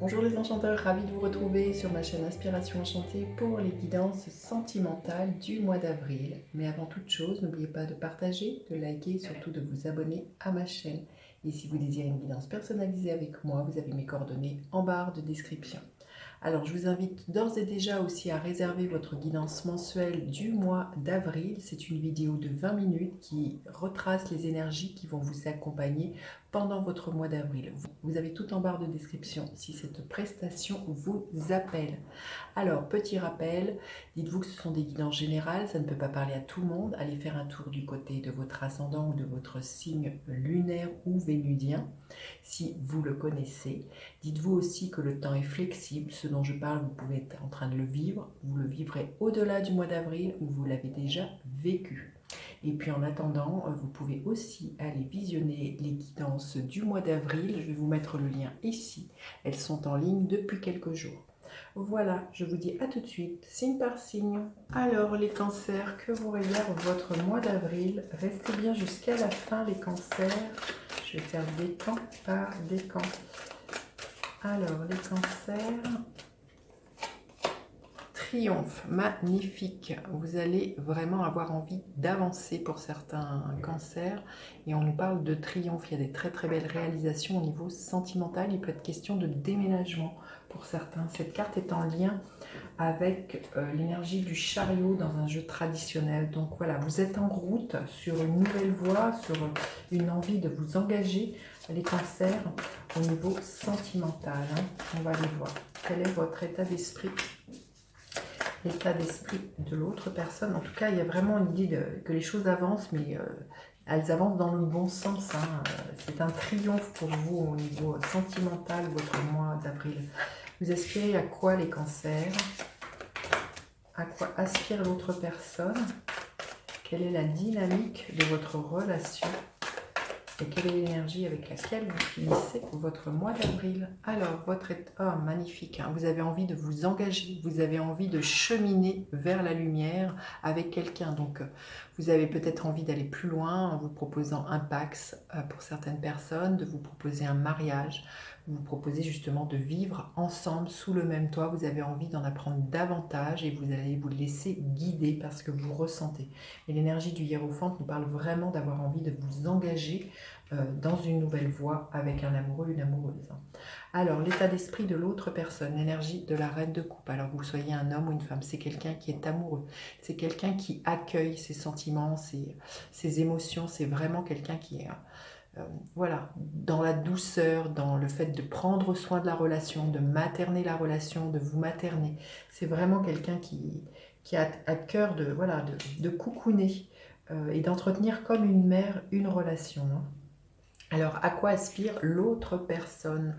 Bonjour les enchanteurs, ravi de vous retrouver sur ma chaîne Inspiration Enchantée pour les guidances sentimentales du mois d'avril. Mais avant toute chose, n'oubliez pas de partager, de liker et surtout de vous abonner à ma chaîne. Et si vous désirez une guidance personnalisée avec moi, vous avez mes coordonnées en barre de description. Alors, je vous invite d'ores et déjà aussi à réserver votre guidance mensuelle du mois d'avril. C'est une vidéo de 20 minutes qui retrace les énergies qui vont vous accompagner pendant votre mois d'avril. Vous avez tout en barre de description si cette prestation vous appelle. Alors, petit rappel, dites-vous que ce sont des guidances générales, ça ne peut pas parler à tout le monde. Allez faire un tour du côté de votre ascendant ou de votre signe lunaire ou vénudien, si vous le connaissez. Dites-vous aussi que le temps est flexible, ce dont je parle, vous pouvez être en train de le vivre, vous le vivrez au-delà du mois d'avril ou vous l'avez déjà vécu. Et puis en attendant, vous pouvez aussi aller visionner les guidances du mois d'avril. Je vais vous mettre le lien ici. Elles sont en ligne depuis quelques jours. Voilà, je vous dis à tout de suite, signe par signe. Alors les cancers, que vous réserve votre mois d'avril? Restez bien jusqu'à la fin les cancers. Je vais faire décan par décan. Alors les cancers... Triomphe, magnifique. Vous allez vraiment avoir envie d'avancer pour certains cancers. Et on nous parle de triomphe. Il y a des très très belles réalisations au niveau sentimental. Il peut être question de déménagement pour certains. Cette carte est en lien avec l'énergie du chariot dans un jeu traditionnel. Donc voilà, vous êtes en route sur une nouvelle voie, sur une envie de vous engager, les cancers, au niveau sentimental. On va aller voir. Quel est votre état d'esprit? L'état d'esprit de l'autre personne. En tout cas, il y a vraiment une idée que les choses avancent, mais elles avancent dans le bon sens. C'est un triomphe pour vous au niveau sentimental, votre mois d'avril. Vous aspirez à quoi les cancers? À quoi aspire l'autre personne? Quelle est la dynamique de votre relation? Et quelle est l'énergie avec laquelle vous finissez votre mois d'avril? Alors, votre état, magnifique, hein, vous avez envie de vous engager, vous avez envie de cheminer vers la lumière avec quelqu'un. Donc, vous avez peut-être envie d'aller plus loin en vous proposant un Pax pour certaines personnes, de vous proposer un mariage, vous proposez justement de vivre ensemble sous le même toit. Vous avez envie d'en apprendre davantage et vous allez vous laisser guider par ce que vous ressentez. Et l'énergie du hiérophante nous parle vraiment d'avoir envie de vous engager dans une nouvelle voie avec un amoureux, une amoureuse. Alors, l'état d'esprit de l'autre personne, l'énergie de la reine de coupe. Alors, que vous soyez un homme ou une femme, c'est quelqu'un qui est amoureux. C'est quelqu'un qui accueille ses sentiments, ses émotions. C'est vraiment quelqu'un qui est... voilà, dans la douceur, dans le fait de prendre soin de la relation, de materner la relation, de vous materner. C'est vraiment quelqu'un qui a à cœur de, voilà, de coucouner et d'entretenir comme une mère une relation. Alors, à quoi aspire l'autre personne?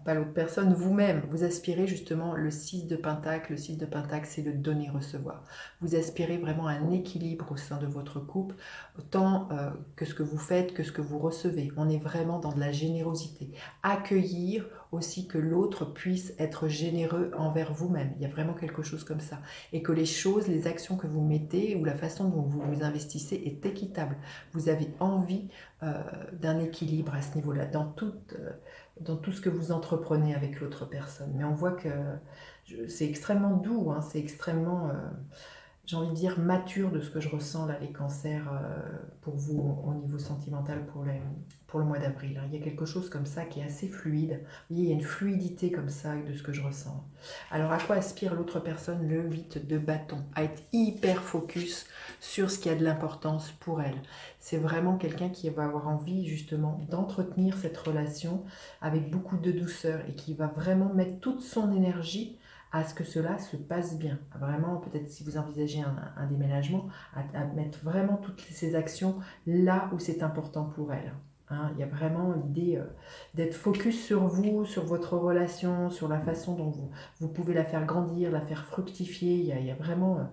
Pas l'autre personne, vous-même. Vous aspirez justement le 6 de Pentacle. Le 6 de Pentacle, c'est le donner-recevoir. Vous aspirez vraiment un équilibre au sein de votre couple, autant que ce que vous faites, que ce que vous recevez. On est vraiment dans de la générosité. Accueillir aussi que l'autre puisse être généreux envers vous-même. Il y a vraiment quelque chose comme ça. Et que les choses, les actions que vous mettez ou la façon dont vous vous investissez est équitable. Vous avez envie d'un équilibre à ce niveau-là, dans tout ce que vous entreprenez avec l'autre personne. Mais on voit que c'est extrêmement doux, hein, c'est extrêmement, j'ai envie de dire, mature de ce que je ressens là, les cancers, pour vous au niveau sentimental pour le mois d'avril. Il y a quelque chose comme ça qui est assez fluide. Vous voyez, il y a une fluidité comme ça de ce que je ressens. Alors à quoi aspire l'autre personne? Le 8 de bâton, à être hyper focus sur ce qui a de l'importance pour elle. C'est vraiment quelqu'un qui va avoir envie justement d'entretenir cette relation avec beaucoup de douceur et qui va vraiment mettre toute son énergie à ce que cela se passe bien. Vraiment, peut-être si vous envisagez un déménagement, à mettre vraiment toutes ces actions là où c'est important pour elle. Hein, il y a vraiment l'idée d'être focus sur vous, sur votre relation, sur la façon dont vous pouvez la faire grandir, la faire fructifier. Il y a vraiment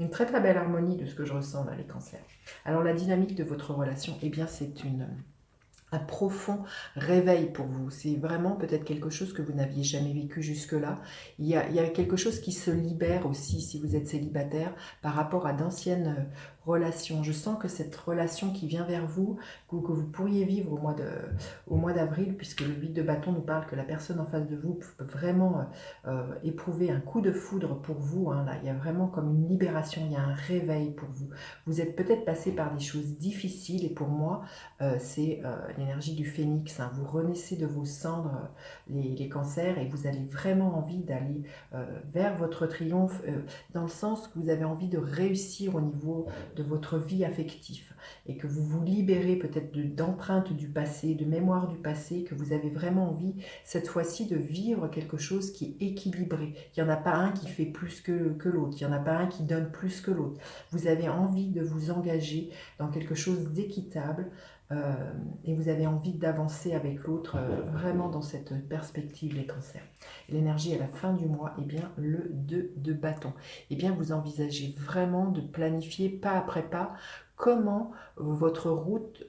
une très très belle harmonie de ce que je ressens là, les cancers. Alors la dynamique de votre relation, eh bien c'est un profond réveil pour vous. C'est vraiment peut-être quelque chose que vous n'aviez jamais vécu jusque-là. Il y a quelque chose qui se libère aussi si vous êtes célibataire par rapport à d'anciennes relations. Je sens que cette relation qui vient vers vous, que vous pourriez vivre au mois d'avril, puisque le 8 de bâton nous parle que la personne en face de vous peut vraiment éprouver un coup de foudre pour vous. Hein, là, il y a vraiment comme une libération, il y a un réveil pour vous. Vous êtes peut-être passé par des choses difficiles et pour moi, c'est l'énergie du phénix. Hein. Vous renaissez de vos cendres, les cancers, et vous avez vraiment envie d'aller vers votre triomphe, dans le sens que vous avez envie de réussir au niveau de votre vie affective et que vous vous libérez peut-être d'empreintes du passé, de mémoire du passé, que vous avez vraiment envie cette fois-ci de vivre quelque chose qui est équilibré. Il n'y en a pas un qui fait plus que l'autre, il n'y en a pas un qui donne plus que l'autre. Vous avez envie de vous engager dans quelque chose d'équitable, et vous avez envie d'avancer avec l'autre, vraiment dans cette perspective, les cancers. L'énergie à la fin du mois, eh bien, le 2 de bâton. Eh bien, vous envisagez vraiment de planifier pas après pas comment votre route,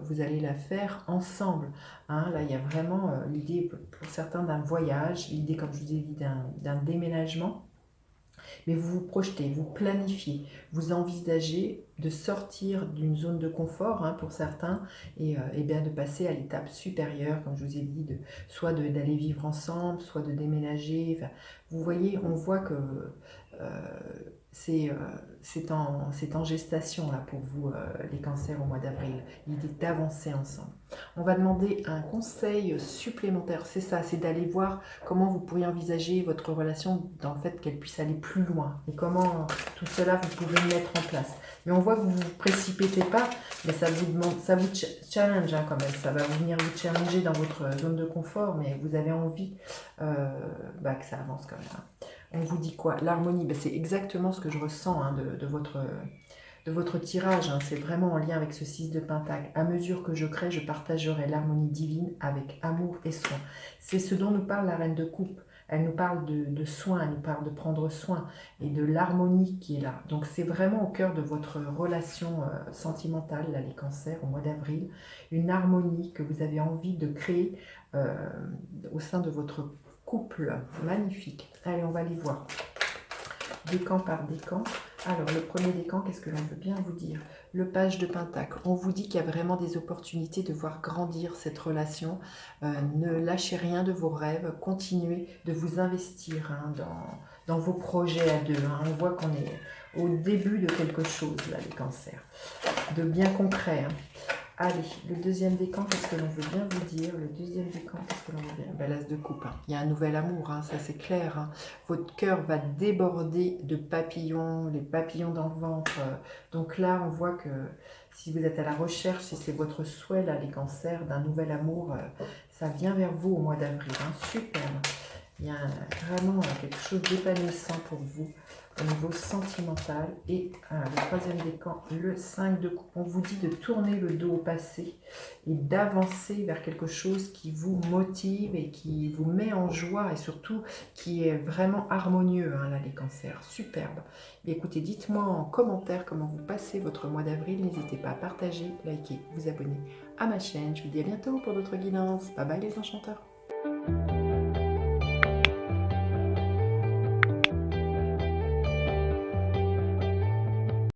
vous allez la faire ensemble. Hein, là, il y a vraiment l'idée pour certains d'un voyage, l'idée, comme je vous ai dit, d'un déménagement. Mais vous vous projetez, vous planifiez, vous envisagez de sortir d'une zone de confort, hein, pour certains, et bien de passer à l'étape supérieure, comme je vous ai dit, soit d'aller vivre ensemble, soit de déménager. Enfin, vous voyez, on voit que euh, c'est en gestation là pour vous, les cancers, au mois d'avril. L'idée d'avancer ensemble. On va demander un conseil supplémentaire, c'est ça, c'est d'aller voir comment vous pourriez envisager votre relation dans le fait qu'elle puisse aller plus loin et comment tout cela vous pouvez le mettre en place. Mais on voit que vous ne vous précipitez pas, mais ça vous demande, ça vous challenge, hein, quand même, ça va venir vous challenger dans votre zone de confort, mais vous avez envie que ça avance quand même. Hein. On vous dit quoi? L'harmonie, c'est exactement ce que je ressens, hein, de votre tirage. Hein. C'est vraiment en lien avec ce 6 de Pentacle. À mesure que je crée, je partagerai l'harmonie divine avec amour et soin. C'est ce dont nous parle la Reine de Coupe. Elle nous parle de soin, elle nous parle de prendre soin et de l'harmonie qui est là. Donc c'est vraiment au cœur de votre relation sentimentale, là, les cancers, au mois d'avril, une harmonie que vous avez envie de créer euh, au sein de votre couple. Magnifique. Allez, on va les voir. Décan par décan. Alors, le premier décan, qu'est-ce que l'on veut bien vous dire? Le page de Pentacle. On vous dit qu'il y a vraiment des opportunités de voir grandir cette relation. Ne lâchez rien de vos rêves. Continuez de vous investir, hein, dans vos projets à deux. Hein. On voit qu'on est au début de quelque chose, là, les cancers. De bien concret. Hein. Allez, le deuxième décan, qu'est-ce que l'on veut bien vous dire? Le deuxième décan, qu'est-ce que l'on veut bien? L'as de coupe. Hein. Il y a un nouvel amour, hein, ça c'est clair. Hein. Votre cœur va déborder de papillons, les papillons dans le ventre. Donc là, on voit que si vous êtes à la recherche, si c'est votre souhait, là, les cancers, d'un nouvel amour, ça vient vers vous au mois d'avril. Hein. Super. Il y a vraiment quelque chose d'épanouissant pour vous au niveau sentimental. Et le troisième décan, le 5 de coupe. On vous dit de tourner le dos au passé et d'avancer vers quelque chose qui vous motive et qui vous met en joie et surtout qui est vraiment harmonieux, hein, là, les cancers. Superbe. Et écoutez, dites-moi en commentaire comment vous passez votre mois d'avril. N'hésitez pas à partager, liker, vous abonner à ma chaîne. Je vous dis à bientôt pour d'autres guidances. Bye bye les enchanteurs.